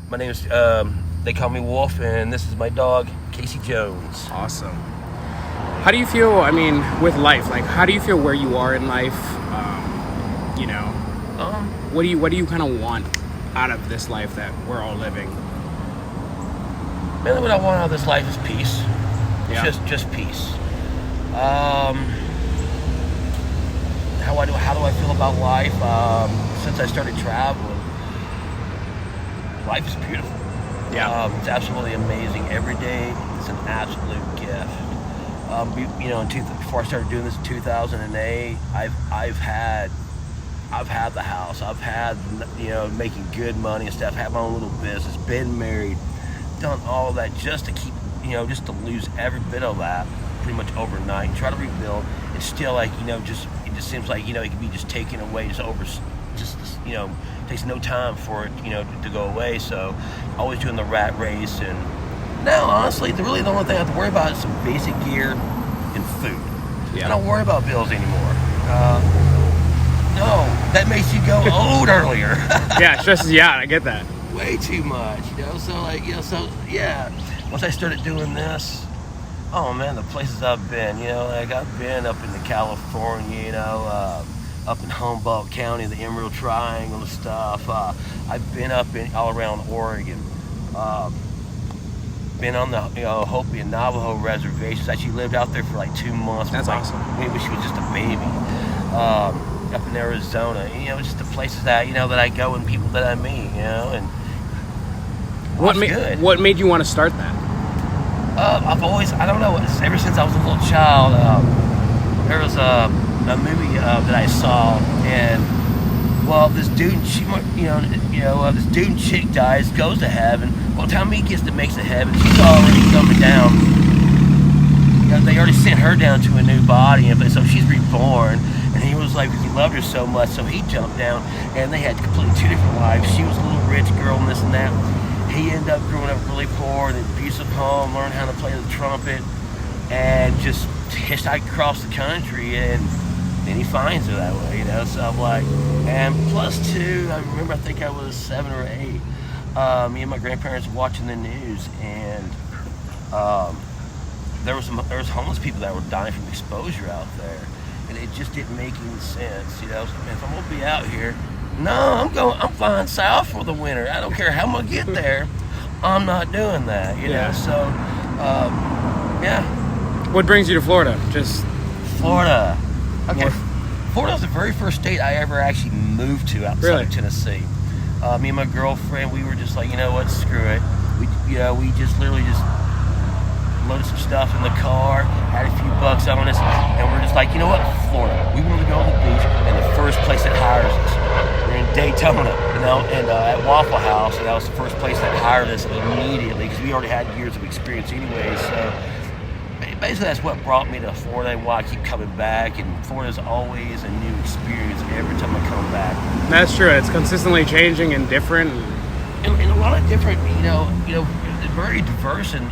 My name is, they call me Wolf, and this is my dog, Casey Jones. Awesome. How do you feel, with life? Like, how do you feel where you are in life? What do you kind of want out of this life that we're all living? Mainly what I want out of this life is peace. Yeah. Just peace. How do I feel about life? Since I started traveling, life is beautiful. Yeah. It's absolutely amazing. Every day it's an absolute gift. Before I started doing this in 2008, I've had the house. I've had, making good money and stuff. Had my own little business. Been married. Done all that just to keep, just to lose every bit of that pretty much overnight. And try to rebuild. It's still it just seems like, it can be just taken away, takes no time for it, to go away. So always doing the rat race. And now, honestly, the only thing I have to worry about is some basic gear and food. Yeah. I don't worry about bills anymore. No, that makes you go old earlier. Yeah, it stresses you out. I get that. Way too much, Once I started doing this, oh man, the places I've been, I've been up into California, up in Humboldt County, the Emerald Triangle and stuff. I've been all around Oregon. Been on the Hopi and Navajo reservations. Actually lived out there for like 2 months. That's awesome. When she was just a baby. Up in Arizona, just the places that that I go and people that I meet, and what made you want to start that? I've always, I don't know, ever since I was a little child, there was a movie that I saw, and this dude, this dude and chick dies, goes to heaven. Well, time he gets to makes to heaven, she's already coming down. They already sent her down to a new body, and so she's reborn. And he was like, because he loved her so much, so he jumped down, and they had completely two different lives. She was a little rich girl and this and that. He ended up growing up really poor in an abusive home, learned how to play the trumpet, and just hitchhiked across the country, and then he finds her that way, So I'm like, and plus two, I remember, I think I was 7 or 8. Me and my grandparents were watching the news, and there was homeless people that were dying from exposure out there. And it just didn't make any sense, If I'm gonna be out here, I'm flying south for the winter. I don't care how I'm gonna get there. I'm not doing that, Yeah. So, yeah. What brings you to Florida? Just Florida. Okay. Florida was the very first state I ever actually moved to outside of Tennessee. Me and my girlfriend, we were just like, what, screw it. We just literally loaded some stuff in the car, had a few bucks on us, and we're just like, what, Florida. We want to go to the beach, and the first place that hires us, we're in Daytona, and at Waffle House, and that was the first place that hired us immediately, because we already had years of experience anyway. So basically that's what brought me to Florida and why I keep coming back, and Florida's always a new experience every time I come back. That's true. It's consistently changing and different. And a lot of different, very diverse in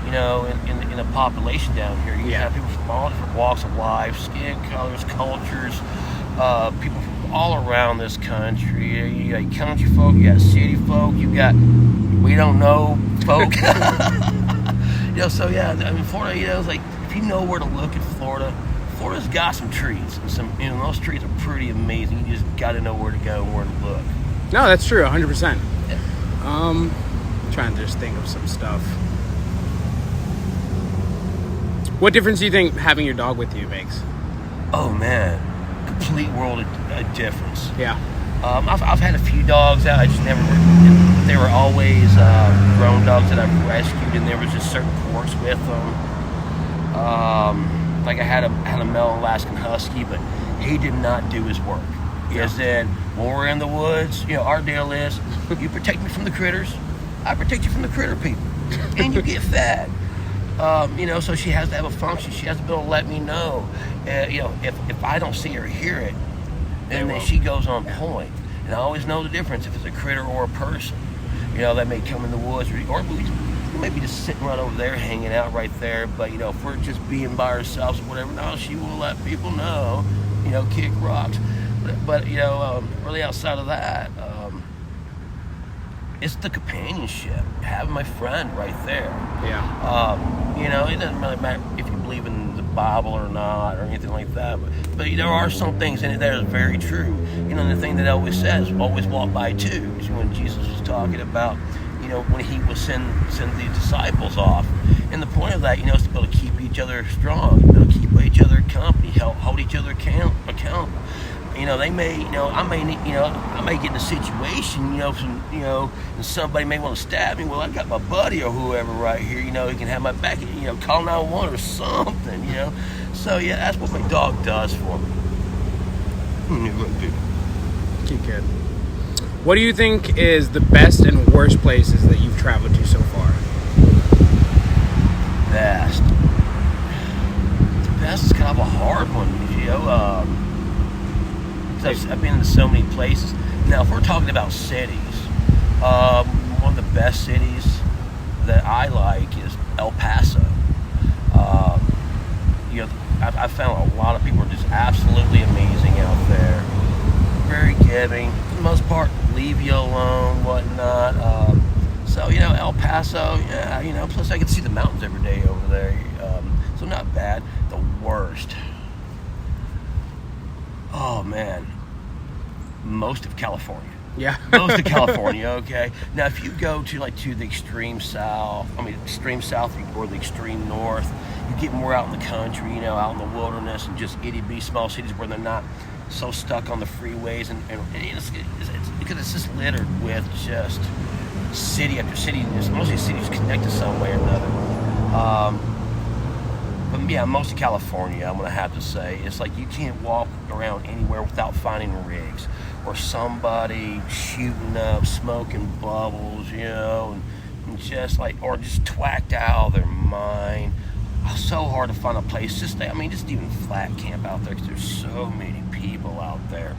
the population down here. You have people from all different walks of life, skin colors, cultures, people from all around this country. You got country folk, you got city folk, you got we don't know folk. Florida, it's like if you know where to look in Florida, Florida's got some trees. And those trees are pretty amazing. You just got to know where to go and where to look. No, that's true, 100%. Yeah. Trying to just think of some stuff. What difference do you think having your dog with you makes? Oh man, complete world of difference. Yeah. I've had a few dogs out. I just never. They were always grown dogs that I've rescued, and there was just certain quirks with them. Like I had a male Alaskan Husky, but he did not do his work. He said, when we're in the woods, our deal is, you protect me from the critters, I protect you from the critter people, and you get fed. So she has to have a function. She has to be able to let me know. If I don't see or hear it, then she goes on point. And I always know the difference if it's a critter or a person. That may come in the woods, or we may be just sitting right over there, hanging out right there. But if we're just being by ourselves or whatever, no, she will let people know. Kick rocks. But really outside of that, it's the companionship, having my friend right there. Yeah. You know, it doesn't really matter if you believe in the Bible or not or anything like that, but there are some things in it that are very true. You know, the thing that it always says, always walk by twos. When Jesus was talking about, you know, when he was send the disciples off, and the point of that, you know, is to be able to keep each other strong, to be able to keep each other company, hold each other accountable. You know, they may, you know, I may get in a situation, and somebody may want to stab me. Well, I got my buddy or whoever right here, you know, he can have my back, you know, call 911 or something, you know. So, yeah, that's what my dog does for me. Cute kid. What do you think is the best and worst places that you've traveled to so far? Best. The best is kind of a hard one, you know. I've been to so many places. Now, if we're talking about cities, one of the best cities that I like is El Paso. You know, I've found a lot of people are just absolutely amazing out there. Very giving. For the most part, leave you alone, whatnot. So, you know, El Paso, yeah, you know, plus I can see the mountains every day over there. So not bad. The worst. Oh, man. Most of California. Yeah. Most of California, okay? Now, if you go to the extreme south, or the extreme north, you get more out in the country, you know, out in the wilderness and just itty-bitty small cities where they're not so stuck on the freeways. And it's because it's just littered with just city after city. And mostly cities connected some way or another. But yeah, most of California, I'm going to have to say, it's like you can't walk around anywhere without finding rigs or somebody shooting up, smoking bubbles, you know, and just or just twacked out of their mind. It's so hard to find a place just even flat camp out there because there's so many people out there.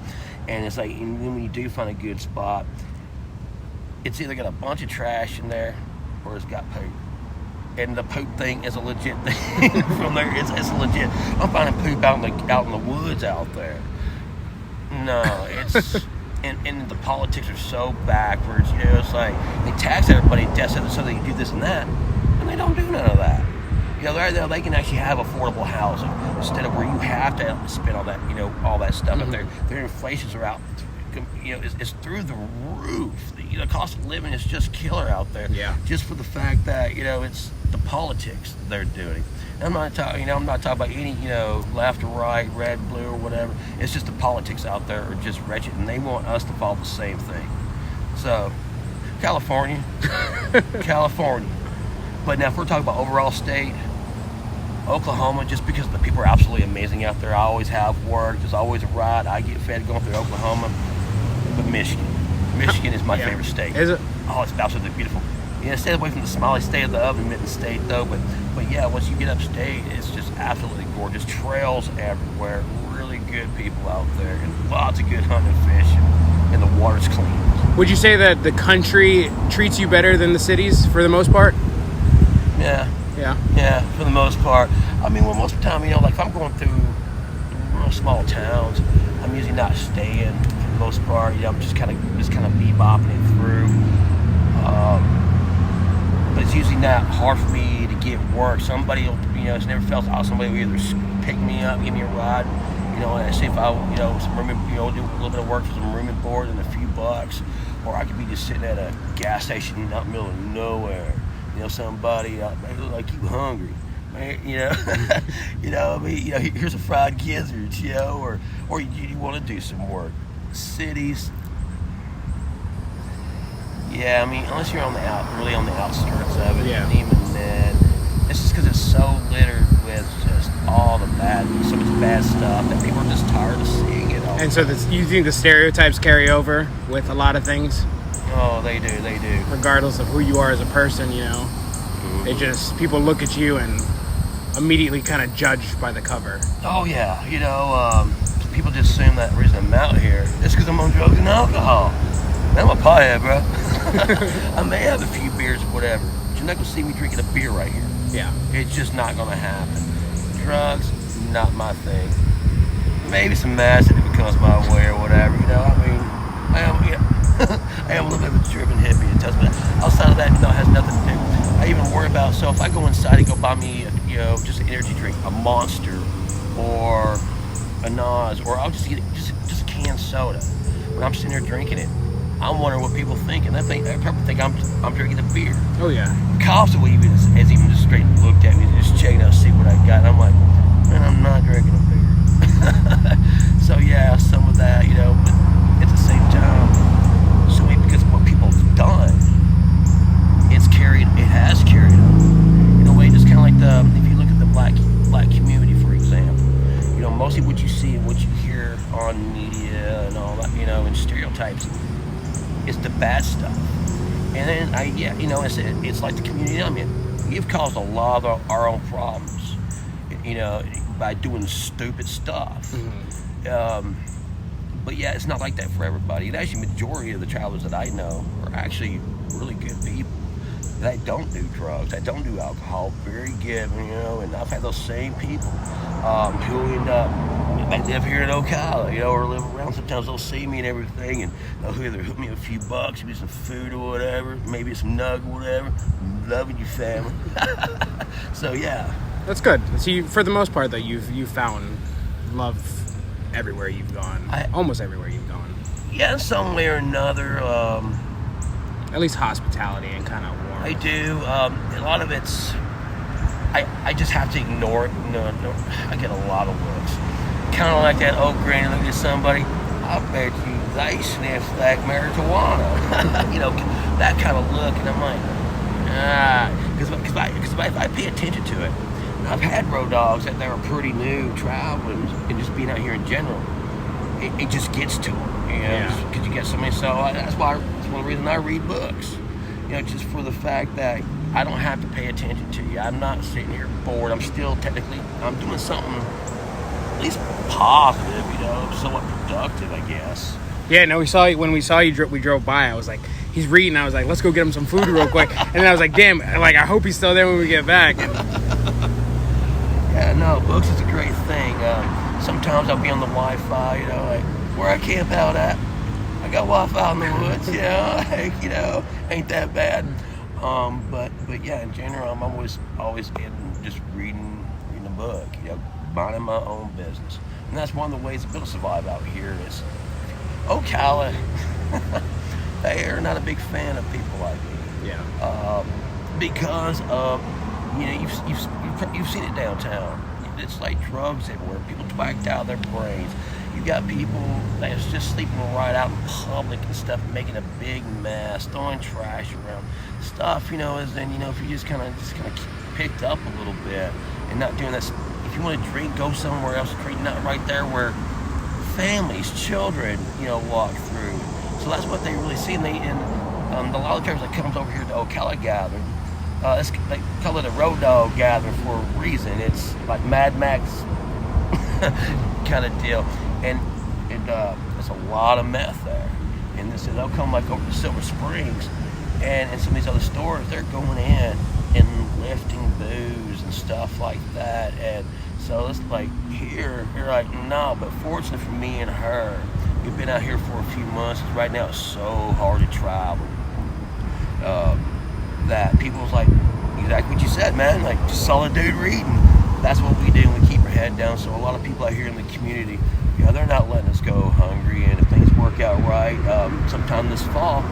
And it's like, and when you do find a good spot, it's either got a bunch of trash in there or it's got poop. And the poop thing is a legit thing from there. It's legit. I'm finding poop out in the woods out there. No, it's and the politics are so backwards. You know, it's like they tax everybody to death so they can do this and that, and they don't do none of that. You know, they can actually have affordable housing instead of where you have to spend all that, you know, all that stuff up there. Their inflations are out. You know, it's through the roof. You know, cost of living is just killer out there. Yeah. Just for the fact that, you know, it's the politics they're doing. And I'm not talking about any, you know, left or right, red, blue, or whatever. It's just the politics out there are just wretched, and they want us to follow the same thing. So, California. But now, if we're talking about overall state, Oklahoma, just because the people are absolutely amazing out there. I always have work. There's always a ride. I get fed going through Oklahoma. But Michigan is my favorite state. Is it? Oh, it's absolutely beautiful. Yeah, stay away from the smiley state of the oven mitten state, though. But yeah, once you get upstate, it's just absolutely gorgeous. Trails everywhere. Really good people out there. And lots of good hunting and fishing. And the water's clean. Would you say that the country treats you better than the cities for the most part? Yeah. Yeah, for the most part. I mean, well, most of the time, you know, like if I'm going through small towns, I'm usually not staying for the most part. You know, I'm just kind of bebopping it through. But it's usually not hard for me to get work. Somebody will, you know, it's never felt out. Somebody will either pick me up, give me a ride, you know, and see if I, you know, do a little bit of work for some room and board and a few bucks, or I could be just sitting at a gas station out in the middle of nowhere. You know, somebody they look like you hungry, man. You know, I mean, you know, here's a fried gizzard, you know, or you want to do some work. Cities, yeah, I mean, unless you're really on the outskirts of it, yeah. And even then, it's just because it's so littered with just all the so much bad stuff that people are just tired of seeing it all. And so, you think the stereotypes carry over with a lot of things? Oh, they do. Regardless of who you are as a person, you know, people look at you and immediately kind of judge by the cover. Oh yeah, you know, people just assume that the reason I'm out here is because I'm on drugs and alcohol. Man, I'm a pothead, bro. I may have a few beers or whatever, but you're not gonna see me drinking a beer right here. Yeah, it's just not gonna happen. Drugs, not my thing. Maybe some acid if it comes my way or whatever. You know, I mean, I am a little bit of a driven hippie, it does, but outside of that, no, it has nothing to do. I even worry about, so if I go inside and go buy me, just an energy drink, a Monster, or a Nas, or I'll just get just a canned soda. When I'm sitting there drinking it, I'm wondering what people think, and they probably think I'm drinking a beer. Oh yeah. Cops will even has even just straight looked at me and just checking out to see what I got. And I'm like, man, I'm not drinking a beer. So yeah, some of that, but at the same time, so because of what people have done, it has carried on. In a way, just kind of like if you look at the black community, for example, mostly what you see and what you hear on media and all that, and stereotypes, is the bad stuff. And then it's like the community I'm in. We've caused a lot of our own problems, by doing stupid stuff. Mm-hmm. But yeah, it's not like that for everybody. And actually, majority of the travelers that I know are actually really good people that don't do drugs, that don't do alcohol, very giving, and I've had those same people who end up, they live here in Ocala, or live around. Sometimes they'll see me and everything, and they'll either hook me a few bucks, maybe some food or whatever, maybe some nug or whatever. Loving you, family. So yeah. That's good. So for the most part, though, you've found love everywhere you've gone. Almost everywhere you've gone. Yeah, in some way or another. At least hospitality and kind of warm. I do. A lot of it's. I just have to ignore it. No, I get a lot of looks. Kind of like that old granny looking at somebody. I bet you they sniff that marijuana. That kind of look, and I'm like, because if I pay attention to it, I've had road dogs that are pretty new traveling and just being out here in general. It just gets to them, because you get so many. So that's one of the reasons I read books. Just for the fact that I don't have to pay attention to you. I'm not sitting here bored. I'm still I'm doing something at least positive, somewhat productive, I guess. Yeah, no, when we saw you, we drove by. I was like, he's reading. I was like, let's go get him some food real quick. And then I was like, damn, I hope he's still there when we get back. Yeah, no, books is a great thing. Sometimes I'll be on the Wi-Fi, like where I camp out at. I got Wi-Fi in the woods, ain't that bad. But yeah, in general, I'm always in just reading a book, minding my own business. And that's one of the ways to survive out here is Ocala. They are not a big fan of people like me. Yeah. Because of you've seen it downtown. It's like drugs everywhere. People whacked out their brains. You got people that's just sleeping right out in public and stuff, making a big mess, throwing trash around, stuff. If you just kind of picked up a little bit and not doing that. If you want to drink, go somewhere else. Not right there where families, children, walk through. So that's what they really see. And a lot of the travelers that comes over here to Ocala gathering. They call it a road dog gathering for a reason. It's like Mad Max kind of deal, and there's a lot of meth there. And they'll come like over to Silver Springs, and some of these other stores, they're going in and lifting booze and stuff like that. And so it's like here, you're like, no. But fortunately for me and her, we've been out here for a few months. Right now, it's so hard to travel. That people's like, exactly what you said, man, like just solid dude reading. That's what we do, and we keep our head down. So a lot of people out here in the community, they're not letting us go hungry. And if things work out right, sometime this fall,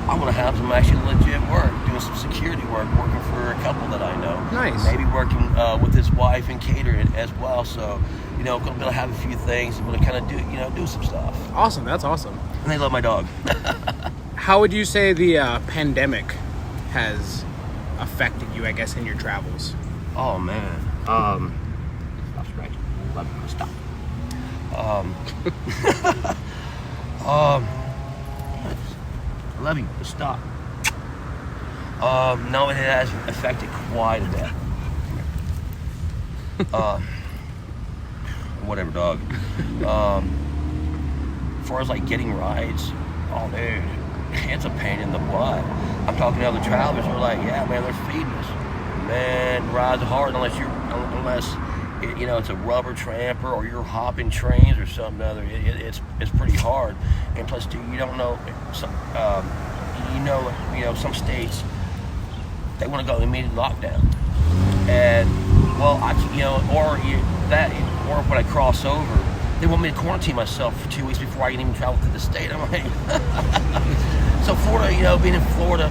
I want to have some actually legit work, doing some security work, working for a couple that I know. Nice. Maybe working with his wife and catering as well. So, going to be able to have a few things, and kind of do some stuff. Awesome, that's awesome. And they love my dog. How would you say the pandemic has affected you, I guess, in your travels? Oh man, stop scratching. Stop. I love you. Stop. No, it has affected quite a bit. Whatever, dog. As far as like getting rides, oh dude, it's a pain in the butt. I'm talking to other travelers who are like, yeah, man, they're feeding us. Man, rides are hard unless it's a rubber tramper or you're hopping trains or something other. It's pretty hard, and plus too, you don't know. Some states they want to go immediate lockdown, and or when I cross over, they want me to quarantine myself for 2 weeks before I can even travel through the state. I'm like, so Florida, being in Florida,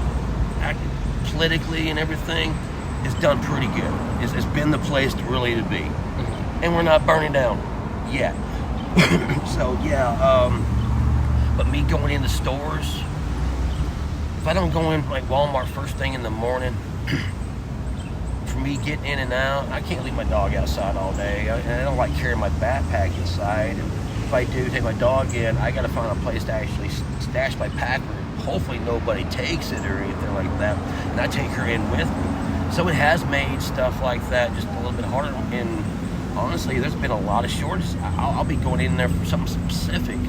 politically and everything, is done pretty good. It's been the place really to be, and we're not burning down yet. So but me going into stores, if I don't go in like Walmart first thing in the morning, for me getting in and out, I can't leave my dog outside all day. I don't like carrying my backpack inside. And if I do take my dog in, I got to find a place to actually stash my pack where hopefully nobody takes it or anything like that. And I take her in with me. So it has made stuff like that just a little bit harder. And honestly, there's been a lot of shortages. I'll be going in there for something specific,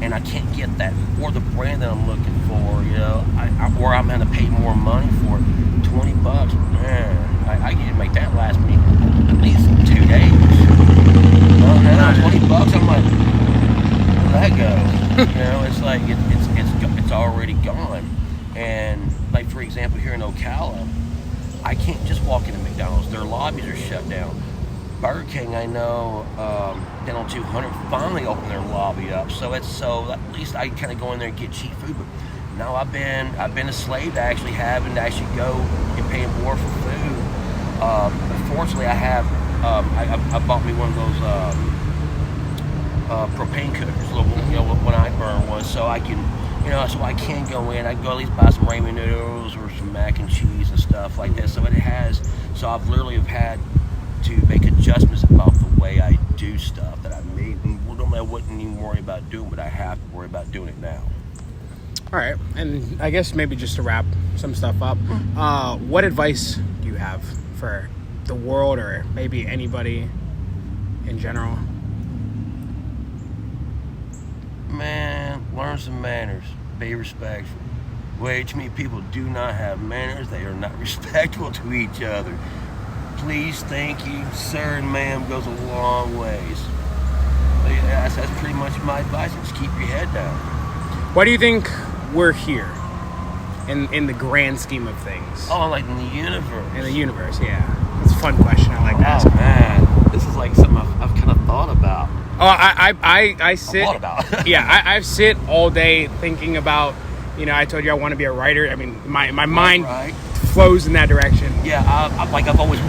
and I can't get that or the brand that I'm looking for. Or I'm going to pay more money for it. $20, man. I can make that last me at least 2 days. No, $20. I'm like, where'd that go? It's like it's already gone. And like for example, here in Ocala, I can't just walk into McDonald's. Their lobbies are shut down. Burger King, I know, down on 200 finally opened their lobby up. So at least I can kind of go in there and get cheap food. But now I've been a slave to actually having to actually go and pay more for food. Unfortunately, I have I bought me one of those propane cookers, little when I burn one, so I can so I can go in. I can go at least buy some ramen noodles or some mac and cheese and stuff like that. So I've literally had to make adjustments about the way I do stuff that I made. Normally I wouldn't even worry about doing, but I have to worry about doing it now. All right, and I guess maybe just to wrap some stuff up, what advice do you have for the world or maybe anybody in general? Man, learn some manners. Be respectful. Way too many people do not have manners. They are not respectful to each other. Please, thank you, sir and ma'am goes a long ways. That's pretty much my advice. Just keep your head down. Why do you think we're here in the grand scheme of things? Oh, like in the universe. In the universe, yeah. It's a fun question. I like to ask. Oh man, this is like something I've kind of thought about. Oh, I sit. Thought about. Yeah, I sit all day thinking about. I told you I want to be a writer. I mean, my mind flows in that direction. Yeah, I've always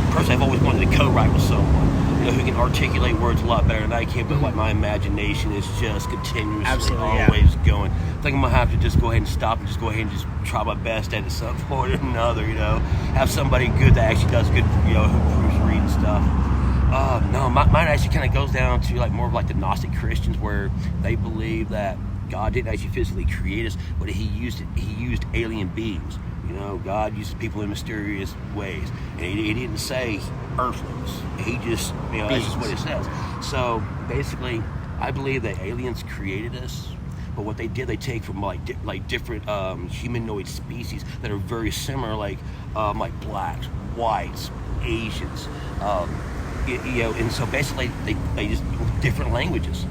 wanted to co-write with someone. Who can articulate words a lot better than I can, but like my imagination is just continuously always going. I think I'm gonna have to just go ahead and stop and just try my best at some point or another. Have somebody good that actually does good, who proofread stuff. No, mine actually kind of goes down to like more of like the Gnostic Christians, where they believe that God didn't actually physically create us, but He used alien beings. God uses people in mysterious ways, and he didn't say earthlings. He just, that's just what it says. So basically, I believe that aliens created us, but what they did, they take from like different humanoid species that are very similar, like blacks, whites, Asians, and so basically they just different languages.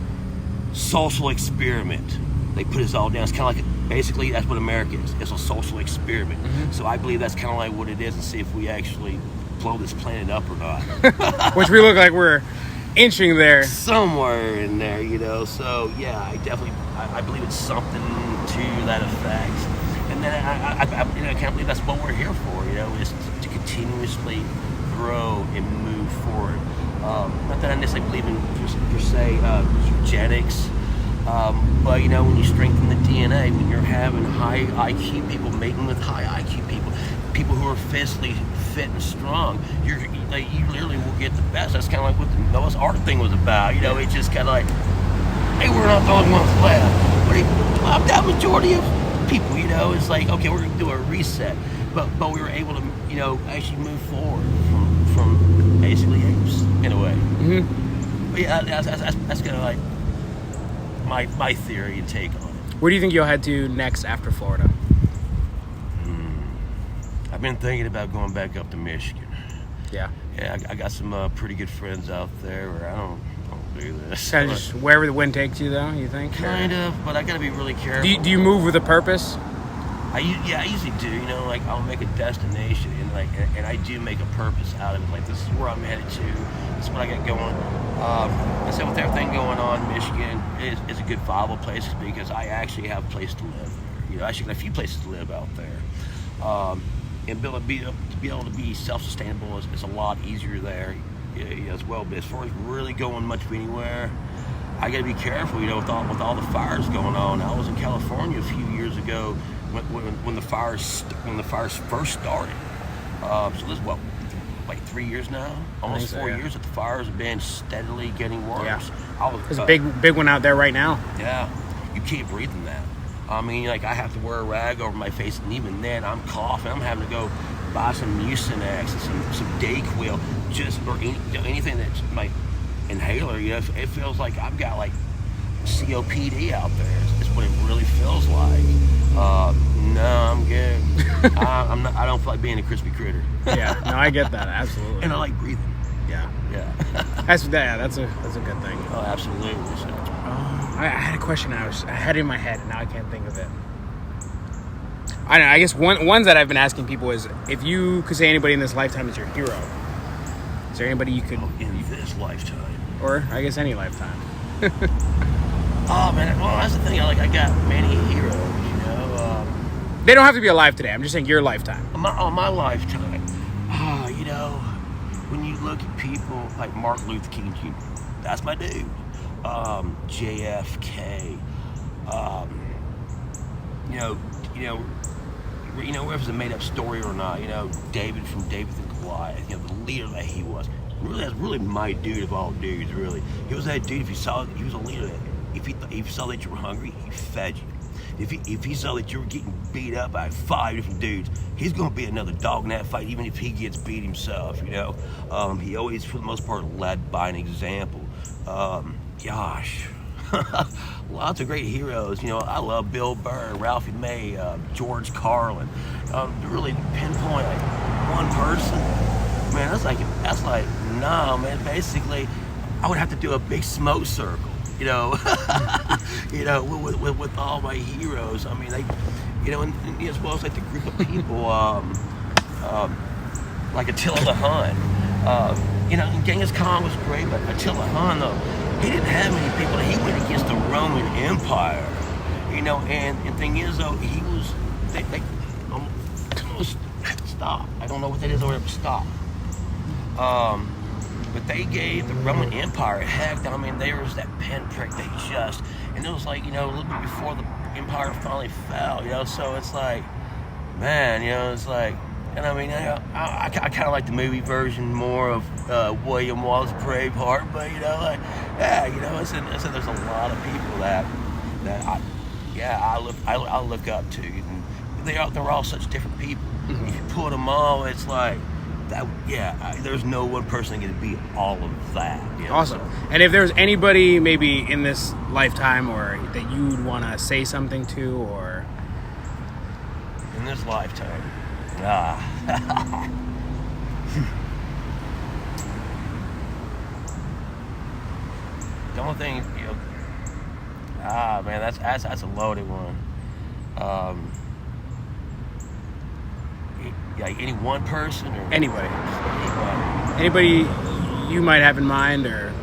Social experiment. They put us all down. It's kind of like basically that's what America is. It's a social experiment. Mm-hmm. So I believe that's kind of like what it is, and see if we actually blow this planet up or not. Which we look like we're inching there. Somewhere in there, So yeah, I believe it's something to that effect. And then I can't believe that's what we're here for. Is to continuously grow and move forward. Not that I necessarily believe in per se eugenics. But when you strengthen the DNA, when you're having high IQ people mating with high IQ people who are physically fit and strong, you literally will get the best. That's kind of like what the Noah's Ark thing was about. It's just kind of like, hey, we're not the only ones left. But that majority of people, it's like, okay, we're gonna do a reset. But we were able to, actually move forward from basically apes in a way. Mm-hmm. But yeah, that's kind of like my theory and take on it. Where do you think you'll head to next after Florida? I've been thinking about going back up to Michigan. Yeah. Yeah, I got some pretty good friends out there where I don't do this. Kind of just wherever the wind takes you, though. You think? Kind of, but I got to be really careful. Do you move with a purpose? I usually do. You know, like I'll make a destination, and I do make a purpose out of it. Like, this is where I'm headed to. This is what I got going. And so with everything going on, Michigan is a good viable place because I actually have a place to live there. You know, I actually got a few places to live out there. And to be able to be self-sustainable is a lot easier there, as well. But as far as really going much anywhere, I got to be careful. You know, with all the fires going on. I was in California a few years ago when the fires first started. So this is what, like 3 years now, almost 4 years that the fires have been steadily getting worse. Yeah. There's a big one out there right now. Yeah, you can't breathe in that. I mean, like, I have to wear a rag over my face, and even then, I'm coughing. I'm having to go buy some Mucinex and some Dayquil, or anything that's like inhaler. You know, it feels like I've got like COPD out there. It's what it really feels like. No, I'm good. I'm not. I don't feel like being a crispy critter. Yeah, no, I get that, absolutely. And I like breathing. Yeah. That's a good thing. Oh, absolutely. So, I had a question I had in my head, and now I can't think of it. I don't know. I guess ones that I've been asking people is, if you could say anybody in this lifetime is your hero, is there anybody you could... in this lifetime. Or, I guess, any lifetime. Oh, man. Well, that's the thing. I got many heroes, you know. They don't have to be alive today. I'm just saying your lifetime. My lifetime. You know, when you look at people like Martin Luther King Jr., that's my dude. JFK. Whether it's a made-up story or not, you know, David from David and Goliath, you know, the leader that he was. That's really my dude of all dudes, really. He was that dude, he was a leader that if he saw that you were hungry, he fed you. If he saw that you were getting beat up by 5 different dudes, he's going to be another dog in that fight, even if he gets beat himself, you know. He always, for the most part, led by an example. Gosh. Lots of great heroes. You know, I love Bill Burr, Ralphie May, George Carlin. Really pinpoint like one person, man. That's like nah, man. Basically, I would have to do a big smoke circle. You know, with all my heroes. I mean, they, you know, and as well as like the group of people, like Attila the Hun. You know, and Genghis Khan was great, but Attila Hun though, he didn't have many people. He went against the Roman Empire, you know. And the thing is, though, he was they almost stop. I don't know what that is over there, but stop. But they gave the Roman Empire a heck. I mean, there was that pinprick. And it was like, you know, a little bit before the empire finally fell, you know. So it's like, man, you know, it's like. And I mean, I kind of like the movie version more of William Wallace Braveheart, but you know, like, yeah, you know, I said there's a lot of people that I look up to, and they're all such different people. Mm-hmm. If you put them all, it's like that. Yeah, there's no one person that can beat all of that. You know? Awesome. So, and if there's anybody maybe in this lifetime, or that you'd want to say something to, or in this lifetime. The only thing, you know, man, that's a loaded one. Like any one person or anybody you might have in mind, or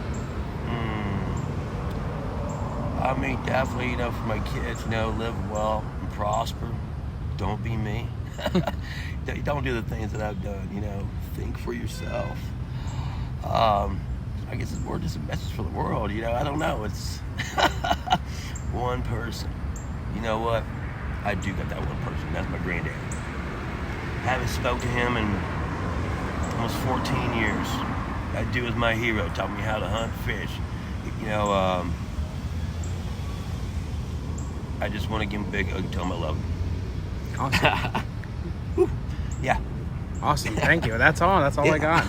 I mean, definitely, you know, for my kids, you know, live well and prosper. Don't be me. Don't do the things that I've done, you know. Think for yourself. I guess it's more just a message for the world, you know. I don't know. It's one person. You know what? I do got that one person. That's my granddad. Haven't spoke to him in almost 14 years. That dude was my hero. Taught me how to hunt fish. You know, I just want to give him a big hug and tell him I love him. Awesome. Yeah. Awesome. Thank you. That's all I got.